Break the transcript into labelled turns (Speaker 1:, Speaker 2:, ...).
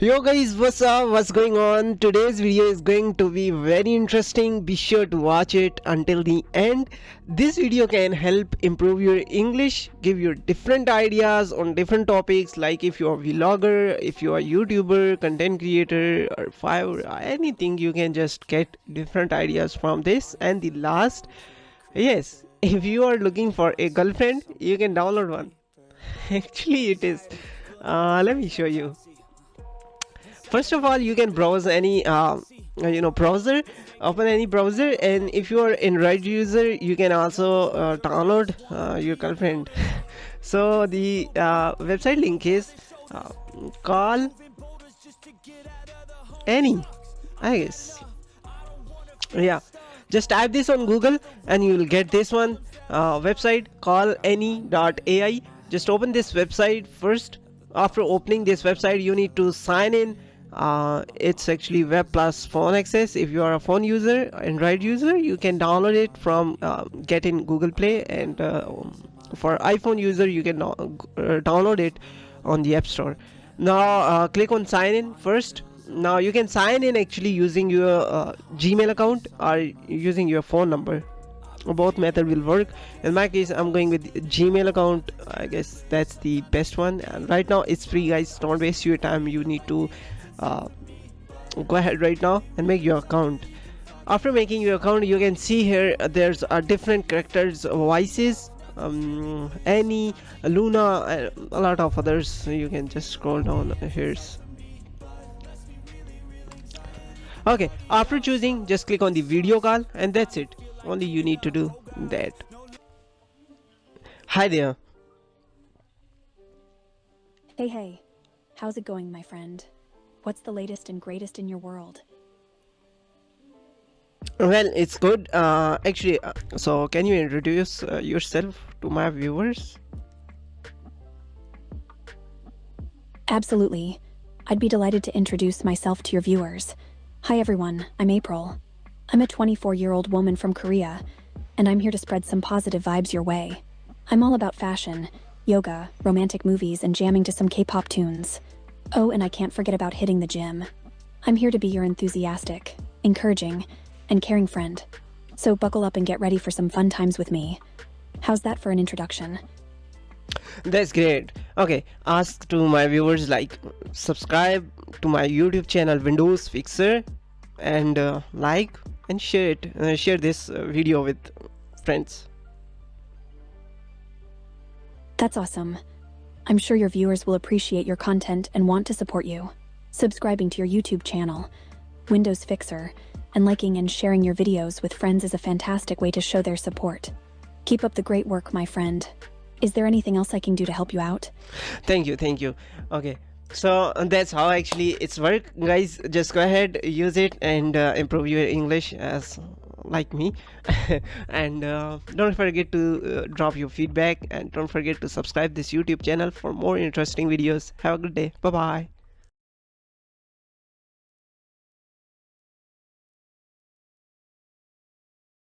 Speaker 1: Yo guys, what's up? What's going on? Today's video is going to be very interesting. Be sure to watch it until the end. This video can help improve your English, give you different ideas on different topics, like if you're a vlogger, if you're a YouTuber, content creator, or Fiverr, anything. You can just get different ideas from this. And the last, yes, if you are looking for a girlfriend, you can download one. Actually, it is. Let me show you. First of all, you can browse any browser, open any browser, and if you are Android user, you can also download your girlfriend. So the website link is call Annie, I guess. Yeah, just type this on Google and you will get this one website, CallAnnie.ai. Just open this website first. After opening this website, you need to sign in. It's actually web plus phone access. If you are a phone user, Android user, you can download it from get in Google Play, and for iPhone user, you can download it on the App Store. Now click on sign in first. Now you can sign in actually using your Gmail account or using your phone number. Both method will work. In my case, I'm going with Gmail account. I guess that's the best one, and right now it's free, guys. Don't waste your time. You need to go ahead right now and make your account. After making your account, you can see here there's different characters, voices, Annie, Luna, and a lot of others. You can just scroll down. Here's okay. After choosing, just click on the video call, and that's it. Only you need to do that. Hi there.
Speaker 2: Hey, how's it going, my friend? What's the latest and greatest in your world?
Speaker 1: Well, it's good. Actually, so can you introduce yourself to my viewers?
Speaker 2: Absolutely. I'd be delighted to introduce myself to your viewers. Hi everyone, I'm April. I'm a 24-year-old woman from Korea, and I'm here to spread some positive vibes your way. I'm all about fashion, yoga, romantic movies, and jamming to some K-pop tunes. Oh, and I can't forget about hitting the gym. I'm here to be your enthusiastic, encouraging, and caring friend. So buckle up and get ready for some fun times with me. How's that for an introduction?
Speaker 1: That's great. Okay, ask to my viewers like subscribe to my YouTube channel Windows Fixer, and like and share it. Share this video with friends.
Speaker 2: That's awesome. I'm sure your viewers will appreciate your content and want to support you. Subscribing to your YouTube channel, Windows Fixer, and liking and sharing your videos with friends is a fantastic way to show their support. Keep up the great work, my friend. Is there anything else I can do to help you out?
Speaker 1: Thank you. Okay, so that's how actually it's work, guys. Just go ahead, use it, and improve your English as like me. And don't forget to drop your feedback, and don't forget to subscribe this YouTube channel for more interesting videos. Have a good day. Bye bye.